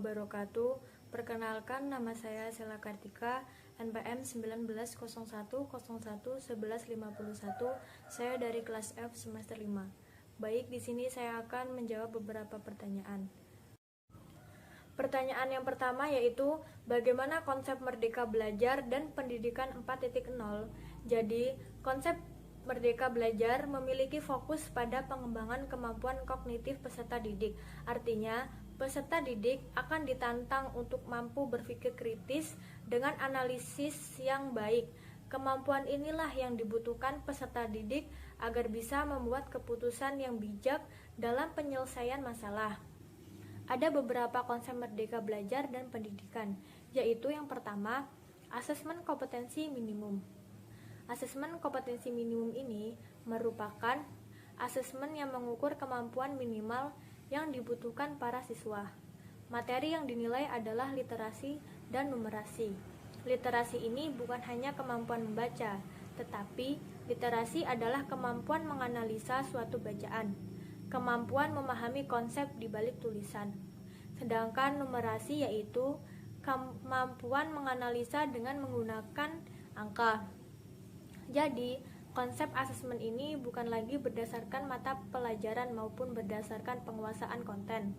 wabarakatuh. Perkenalkan, nama saya Sela Kartika, NPM 1901011151. Saya dari kelas F semester 5. Baik, di sini saya akan menjawab beberapa pertanyaan. Pertanyaan yang pertama yaitu bagaimana konsep Merdeka Belajar dan Pendidikan 4.0. Jadi, konsep Merdeka Belajar memiliki fokus pada pengembangan kemampuan kognitif peserta didik. Artinya, peserta didik akan ditantang untuk mampu berpikir kritis dengan analisis yang baik. Kemampuan inilah yang dibutuhkan peserta didik agar bisa membuat keputusan yang bijak dalam penyelesaian masalah. Ada beberapa konsep Merdeka Belajar dan Pendidikan, yaitu yang pertama, asesmen kompetensi minimum. Asesmen kompetensi minimum ini merupakan asesmen yang mengukur kemampuan minimal yang dibutuhkan para siswa. Materi yang dinilai adalah literasi dan numerasi. Literasi ini bukan hanya kemampuan membaca, tetapi literasi adalah kemampuan menganalisa suatu bacaan, kemampuan memahami konsep di balik tulisan. Sedangkan numerasi yaitu kemampuan menganalisa dengan menggunakan angka. Jadi, konsep asesmen ini bukan lagi berdasarkan mata pelajaran maupun berdasarkan penguasaan konten.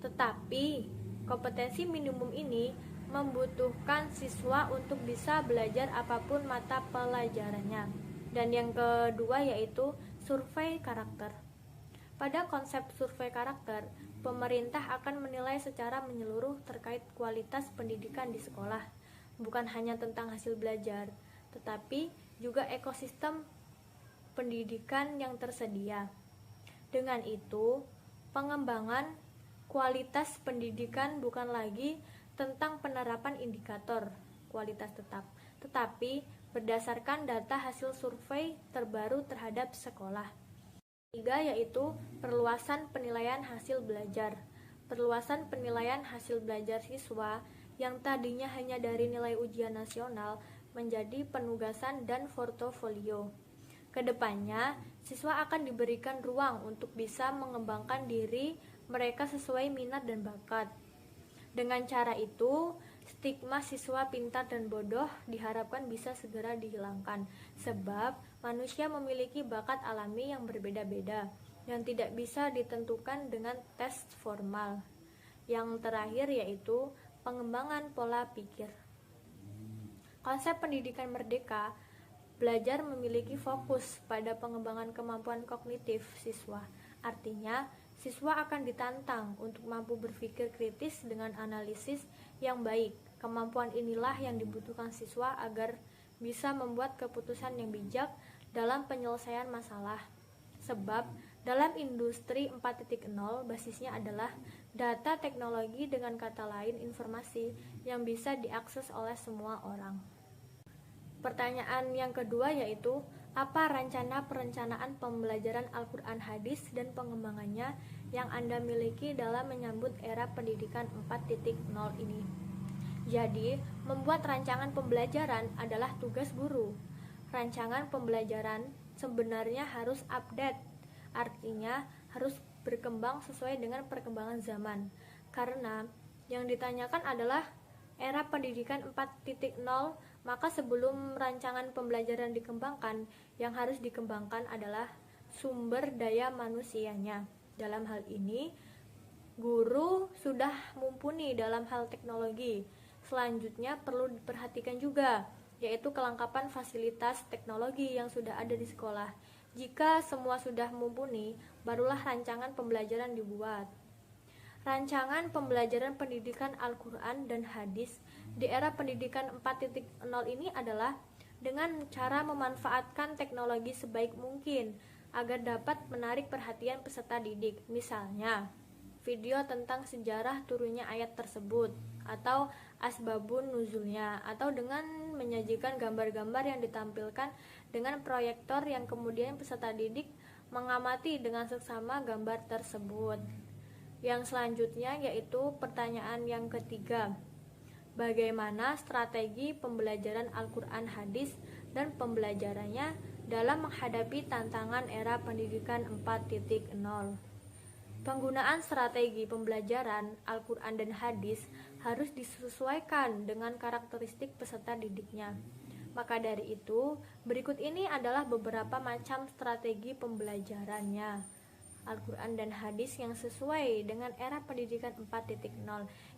Tetapi, kompetensi minimum ini membutuhkan siswa untuk bisa belajar apapun mata pelajarannya. Dan yang kedua yaitu survei karakter. Pada konsep survei karakter, pemerintah akan menilai secara menyeluruh terkait kualitas pendidikan di sekolah, bukan hanya tentang hasil belajar, tetapi juga ekosistem pendidikan yang tersedia. Dengan itu, pengembangan kualitas pendidikan bukan lagi tentang penerapan indikator kualitas tetap, tetapi berdasarkan data hasil survei terbaru terhadap sekolah. Ketiga yaitu perluasan penilaian hasil belajar. Perluasan penilaian hasil belajar siswa yang tadinya hanya dari nilai ujian nasional menjadi penugasan dan portofolio. Kedepannya, siswa akan diberikan ruang untuk bisa mengembangkan diri mereka sesuai minat dan bakat. Dengan cara itu, stigma siswa pintar dan bodoh diharapkan bisa segera dihilangkan, sebab manusia memiliki bakat alami yang berbeda-beda yang tidak bisa ditentukan dengan tes formal. Yang terakhir yaitu pengembangan pola pikir. Konsep pendidikan merdeka belajar memiliki fokus pada pengembangan kemampuan kognitif siswa. Artinya, siswa akan ditantang untuk mampu berpikir kritis dengan analisis yang baik. Kemampuan inilah yang dibutuhkan siswa agar bisa membuat keputusan yang bijak dalam penyelesaian masalah. Sebab, dalam industri 4.0 basisnya adalah data teknologi, dengan kata lain informasi yang bisa diakses oleh semua orang. Pertanyaan yang kedua yaitu, apa rencana perencanaan pembelajaran Al-Quran Hadis dan pengembangannya yang Anda miliki dalam menyambut era pendidikan 4.0 ini? Jadi, membuat rancangan pembelajaran adalah tugas guru. Rancangan pembelajaran sebenarnya harus update, artinya harus berkembang sesuai dengan perkembangan zaman. Karena yang ditanyakan adalah era pendidikan 4.0, maka sebelum rancangan pembelajaran dikembangkan, yang harus dikembangkan adalah sumber daya manusianya. Dalam hal ini, guru sudah mumpuni dalam hal teknologi. Selanjutnya perlu diperhatikan juga, yaitu kelengkapan fasilitas teknologi yang sudah ada di sekolah. Jika semua sudah mumpuni, barulah rancangan pembelajaran dibuat. Rancangan pembelajaran pendidikan Al-Quran dan Hadis di era pendidikan 4.0 ini adalah dengan cara memanfaatkan teknologi sebaik mungkin agar dapat menarik perhatian peserta didik. Misalnya, video tentang sejarah turunnya ayat tersebut, atau asbabun nuzulnya, atau dengan menyajikan gambar-gambar yang ditampilkan dengan proyektor yang kemudian peserta didik mengamati dengan seksama gambar tersebut. Yang selanjutnya yaitu pertanyaan yang ketiga, bagaimana strategi pembelajaran Al-Quran Hadis dan pembelajarannya dalam menghadapi tantangan era pendidikan 4.0? Penggunaan strategi pembelajaran Al-Quran dan hadis harus disesuaikan dengan karakteristik peserta didiknya. Maka dari itu, berikut ini adalah beberapa macam strategi pembelajarannya Al-Quran dan hadis yang sesuai dengan era pendidikan 4.0.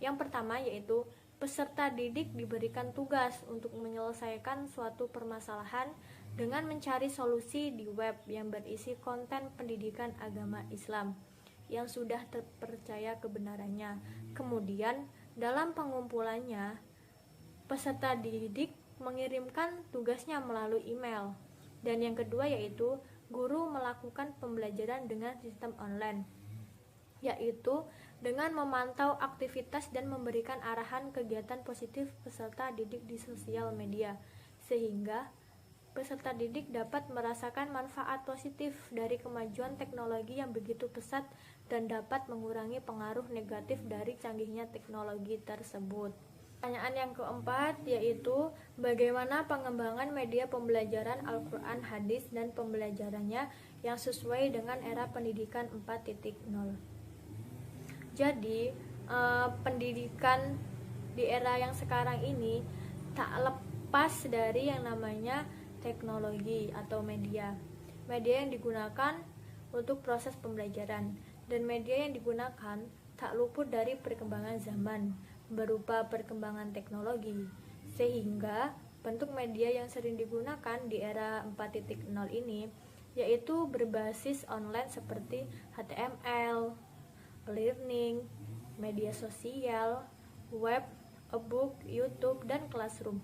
Yang pertama yaitu peserta didik diberikan tugas untuk menyelesaikan suatu permasalahan dengan mencari solusi di web yang berisi konten pendidikan agama Islam yang sudah terpercaya kebenarannya. Kemudian, dalam pengumpulannya, peserta didik mengirimkan tugasnya melalui email. Dan yang kedua yaitu guru melakukan pembelajaran dengan sistem online, yaitu dengan memantau aktivitas dan memberikan arahan kegiatan positif peserta didik di sosial media, sehingga peserta didik dapat merasakan manfaat positif dari kemajuan teknologi yang begitu pesat dan dapat mengurangi pengaruh negatif dari canggihnya teknologi tersebut. Pertanyaan yang keempat yaitu bagaimana pengembangan media pembelajaran Al-Quran hadis dan pembelajarannya yang sesuai dengan era pendidikan 4.0. Jadi pendidikan di era yang sekarang ini tak lepas dari yang namanya teknologi atau media yang digunakan untuk proses pembelajaran, dan media yang digunakan tak luput dari perkembangan zaman berupa perkembangan teknologi, sehingga bentuk media yang sering digunakan di era 4.0 ini yaitu berbasis online seperti HTML, learning, media sosial, web, e-book, YouTube, dan classroom.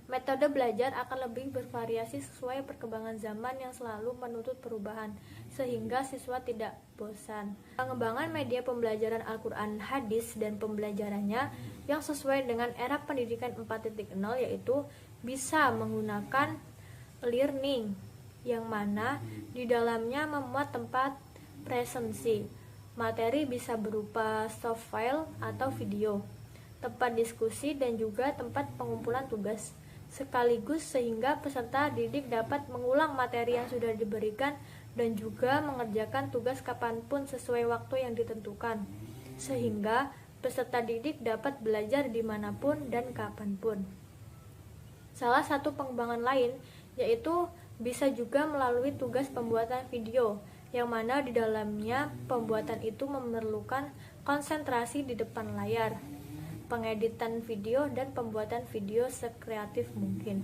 Metode belajar akan lebih bervariasi sesuai perkembangan zaman yang selalu menuntut perubahan, sehingga siswa tidak bosan. Pengembangan media pembelajaran Al-Quran hadis dan pembelajarannya yang sesuai dengan era pendidikan 4.0 yaitu bisa menggunakan learning, yang mana di dalamnya memuat tempat presensi. Materi bisa berupa soft file atau video, tempat diskusi, dan juga tempat pengumpulan tugas sekaligus, sehingga peserta didik dapat mengulang materi yang sudah diberikan dan juga mengerjakan tugas kapanpun sesuai waktu yang ditentukan, sehingga peserta didik dapat belajar dimanapun dan kapanpun. Salah satu pengembangan lain yaitu bisa juga melalui tugas pembuatan video, yang mana di dalamnya pembuatan itu memerlukan konsentrasi di depan layar, pengeditan video, dan pembuatan video sekreatif mungkin.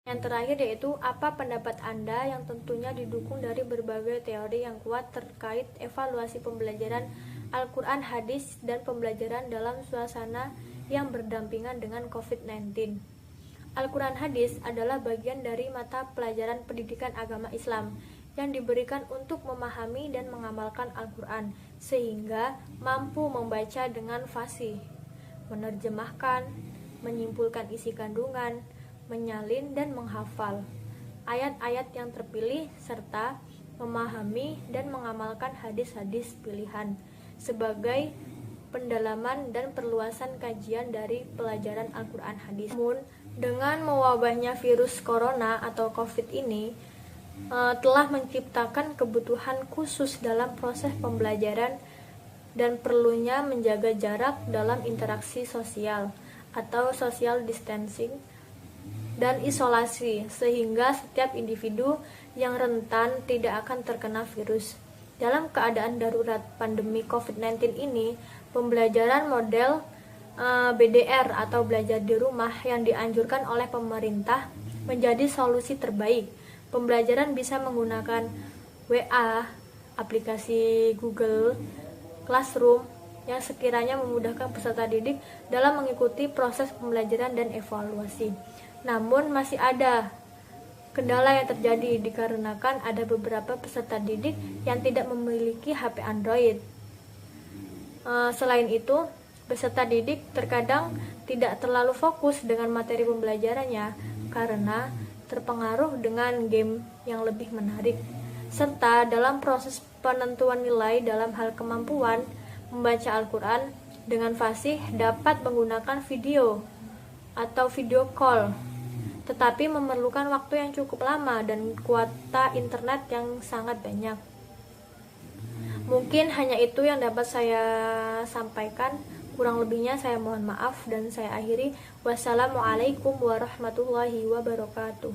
Yang terakhir yaitu apa pendapat Anda, yang tentunya didukung dari berbagai teori yang kuat terkait evaluasi pembelajaran Al-Quran hadis dan pembelajaran dalam suasana yang berdampingan dengan COVID-19. Al-Quran hadis adalah bagian dari mata pelajaran pendidikan agama Islam yang diberikan untuk memahami dan mengamalkan Al-Quran sehingga mampu membaca dengan fasih, menerjemahkan, menyimpulkan isi kandungan, menyalin dan menghafal ayat-ayat yang terpilih, serta memahami dan mengamalkan hadis-hadis pilihan sebagai pendalaman dan perluasan kajian dari pelajaran Al-Quran hadis. Namun, dengan mewabahnya virus corona atau COVID ini telah menciptakan kebutuhan khusus dalam proses pembelajaran dan perlunya menjaga jarak dalam interaksi sosial atau social distancing dan isolasi, sehingga setiap individu yang rentan tidak akan terkena virus. Dalam keadaan darurat pandemi COVID-19 ini, pembelajaran model BDR atau belajar di rumah yang dianjurkan oleh pemerintah menjadi solusi terbaik. Pembelajaran bisa menggunakan WA, aplikasi Google Classroom yang sekiranya memudahkan peserta didik dalam mengikuti proses pembelajaran dan evaluasi. Namun masih ada kendala yang terjadi dikarenakan ada beberapa peserta didik yang tidak memiliki HP Android. Selain itu, peserta didik terkadang tidak terlalu fokus dengan materi pembelajarannya karena terpengaruh dengan game yang lebih menarik, serta dalam proses penentuan nilai dalam hal kemampuan membaca Al-Quran dengan fasih dapat menggunakan video atau video call, tetapi memerlukan waktu yang cukup lama dan kuota internet yang sangat banyak. Mungkin hanya itu yang dapat saya sampaikan. Kurang lebihnya saya mohon maaf dan saya akhiri. Wassalamualaikum warahmatullahi wabarakatuh.